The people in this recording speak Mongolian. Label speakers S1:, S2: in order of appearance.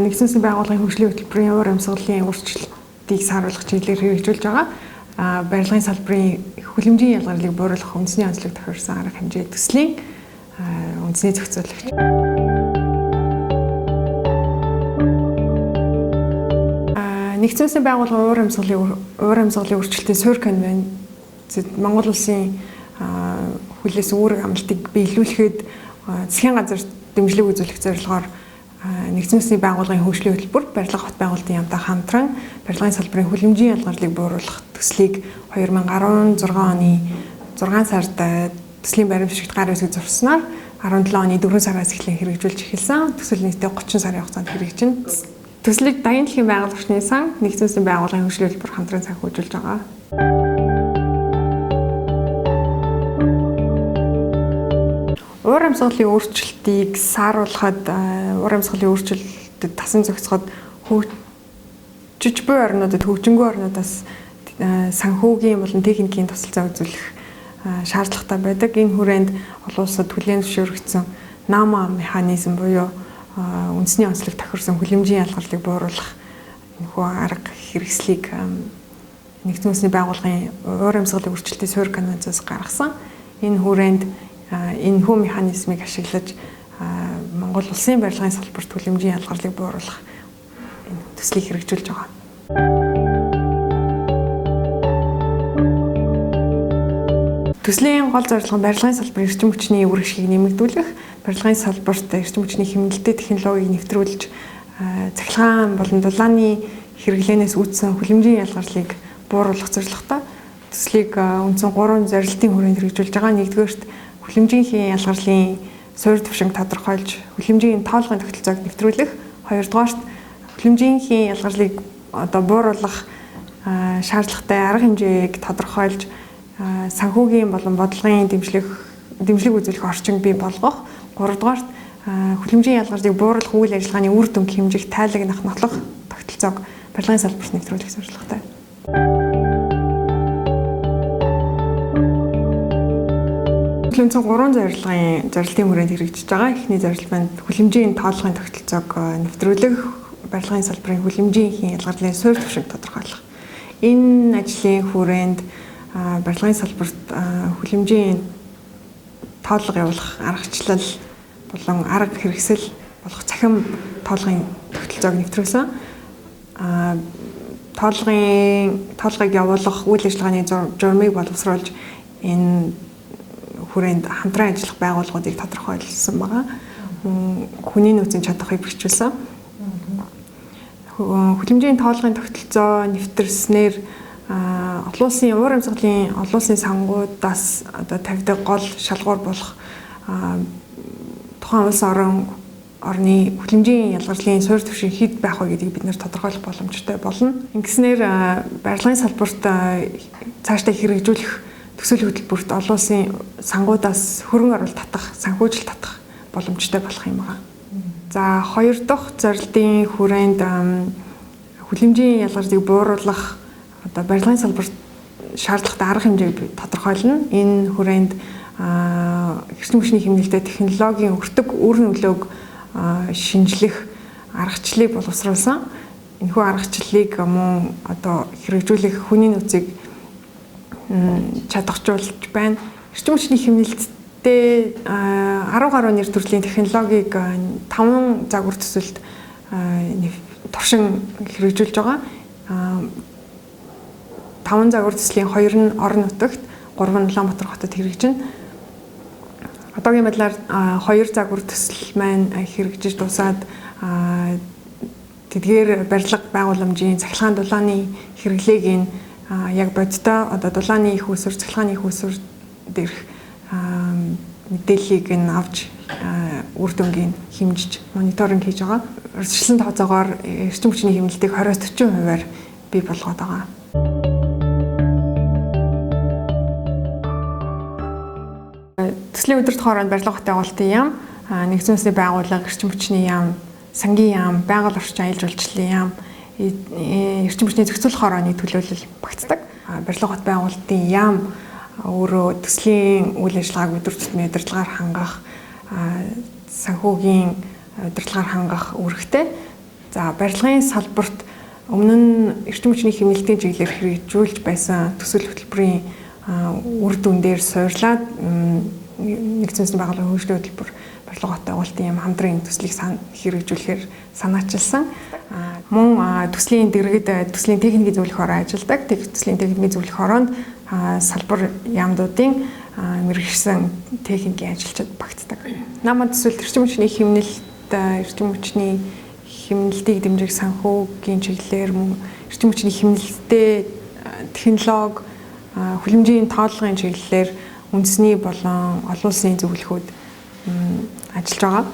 S1: нэгдсэн улсын байгууллагын хөгжлийн хөтөлбөрийн уур амьсгалын өөрчлөлтийг сааруулах чиглэлээр хэрэгжүүлж байгаа. Барилгын салбарын хүлэмжийн ялгарлыг бууруулах үндэсний онцлог тохиолсон арга хэмжээ төслийн үндэсний зохицуулагч. Нэгдсэн улсын байгууллагын уур амьсгалын өөрчлөлтийн суурь конвент Монгол улсын хүлээс үүрэг амлалтыг биелүүлэхэд засгийн газар дэмжлэг үзүүлэх зорилгоор нэгдсэн улсын байгууллагын хөгжлийн хөтөлбөр барилга хот байгуулалтын яамтай хамтран барилгын салбарын хүлэмжийн ялгарлыг бууруулах төслийг 2016 оны 6 сард төслийн баримт бишигт гар үсэг зурснаар 17 оны 4 сараас эхлэн хэрэгжүүлж эхэлсэн. Төсөл нийтдээ 30 сарын хугацаанд хэрэгжинэ. Төслийг Даян дэлхийн байгууллагчны сан нэгдсэн улсын байгууллагын хөгжлийн хөтөлбөр хамтран санхүүжүүлж байгаа. Уур амьсгалын өөрчлөлтийг сааруулахад уур амьсгалын өөрчлөлтөд тасан зохицоход хөгжиж буй орнуудад хөгжингүй орнуудаас санхүүгийн болон техникийн тусалцаа үзүүлэх шаардлагатай байдаг. Энэ хүрээнд олон улсад хүлээн зөвшөөрөгдсөн NAMA механизм буюу үндэсний онцлог тохирсон хүлэмжийн ялгарлыг бууруулах энэхүү арга хэрэгслийг нэгдсэн улсын байгууллагын уур амьсгалын өөрчлөлтийн суурь конвенцоос гаргасан. Энэ хүрээнд энэхүү механизмыг ашиглаж Монгол улсын барилгын салбарт хүлэмжийн ялгарлыг бууруулах төслийг хэрэгжүүлж байгаа. Төслийн гол зорилго нь барилгын салбарын эрчим хүчний үргэлжлэлийг нэмэгдүүлэх, барилгын салбарт эрчим хүчний хэмнэлттэй технологиг нэвтрүүлж, цахилгаан болон дулааны хэрэглэнээс үүдсэн хүлэмжийн ялгарлыг бууруулах зорилготой. Төслийг үндсэн 3 зорилтын хүрээнд хэрэгжүүлж байгаа. Нэгдүгээрт хүлэмжийн ялгарлын суурь түвшинг тодорхойлж, хүлэмжийн тоолгын тогтолцоог нэвтрүүлэх. Хоёрдугаарт хүлэмжийн ялгарлыг бууруулах шаардлагатай арга хэмжээг тодорхойлж, санхүүгийн болон бодлогын дэмжлэг үзүүлэх орчин бий болгох. Гуравдугаарт хүлэмжийн ялгарлыг бууруулах үйл ажиллагааны үр дүнг хэмжих тайлагнах нотлох тогтолцоог барилгын салбарт нэвтрүүлэх зорилготой. Үндэсний 3 зорилтын хүрээнд хэрэгжиж байгаа. Эхний зорилт маань хүлэмжийн тоолгын тогтолцоог нэвтрүүлэх, барилгын салбарын хүлэмжийн ялгарлын суурь түвшинг тодорхойлох. Энэ ажлын хүрээнд барилгын салбарт хүлэмжийн тоолго явуулах аргачлал болон арга хэрэгсэл болох цахим тоолгын тогтолцоог нэвтрүүлсэн. Тоолгыг явуулах үйл ажиллагааны журмыг боловсруулж энэ хүрээнд хамтран ажиллах байгууллагуудыг тодорхойлсон байгаа. Хүний нөөцийн чадварыг бэхжүүлсэн. Хүлэмжийн тоолгын тогтолцоо нэвтэрснээр олон улсын уур амьсгалын олон улсын сангуудаас тавьдаг гол шалгуур болох тухайн улс орны хүлэмжийн ялгарлын суурь түвшин хэд байх вэ гэдгийг бид нэр тодорхойлох боломжтой болно. Ингэснээр барилгын салбарт цаашдаа хэрэгжүүлэх төсөл хөтөлбөрт олон улсын сангуудаас хөрөнгө оруулалт татах, санхүүжилт татах боломжтой болох юм байна. За хоёр дахь зорилтын хүрээнд хүлэмжийн ялгарлыг бууруулах барилгын салбарт шаардлагатай арга хэмжээг тодорхойлно. Энэ хүрээнд эрчим хүчний хэмнэлтэд технологийн өртөг үр нөлөөг шинжлэх аргачлалыг боловсруулсан. Энэхүү аргачлалыг мөн хэрэгжүүлэх хүний нөөцийг чадахжуулж байна. Эрчим хүчний хэмнэлттэй 10 гаруй нэр төрлийн технологиг 5 загвар төсөлд туршин хэрэгжүүлж байгаа. 5 загвар төслийн 2 нь орон нутагт, 3 нь Улаанбаатар хотод хэрэгжинэ. Одоогийн байдлаар 2 загвар төсөл маань хэрэгжиж дуусаад тэдгээр барилга байгууламжийн цахилгаан дулааны хэрэглээг яг бодиттой дулааны их усүр, цахилгааны их усүр дээрх мэдээллийг авч үр дүнгийн хэмжиж мониторинг хийж байгаа. Урьдчилан тооцоогоор эрчим хүчний хэмнэлтийг 20-40%-аар бий болгоод байгаа. Төслийн өдөрт хооронд барилга хот байгуулалтын яам, нэгдсэн улсын байгууллага, эрчим хүчний яам, сангийн яам, байгаль орчин аялал жуулчлалын яам, эрчим хүчний зохицуулах хорооны төлөөлөл багтдаг. Барилга хот байгуулалтын яам өөрөө төслийн үйл ажиллагааг өдөр тутмын удирдлагаар хангах, санхүүгийн удирдлагаар хангах үүрэгтэй. За барилгын салбарт өмнө нь эрчим хүчний хэмнэлтийн чиглэлээр хэрэгжүүлж байсан төсөл хөтөлбөрийн үр дүн дээр суурлаад нэгдсэн үндэсний байгууллагын хөгжлийн хөтөлбөр барилга хот байгуулалтын яам хамтран төслийг хэрэгжүүлэхээр санаачилсан. Мөн төслийн дэргэд төслийн техникийн зөвлөх хороо ажилладаг. Төслийн техникийн зөвлөх хороонд салбар яамдуудын мэргэшсэн техникийн ажилчид багтдаг. Намад төсөлд эрчим хүчний хэмнэлт, эрчим хүчний хэмнэлтийг дэмжих санхүүгийн чиглэлээр мөн эрчим хүчний хэмнэлттэй технологи, хүлэмжийн тооллогын чиглэлээр үндэсний болон олон улсын зөвлөхүүд ажиллаж байгаа.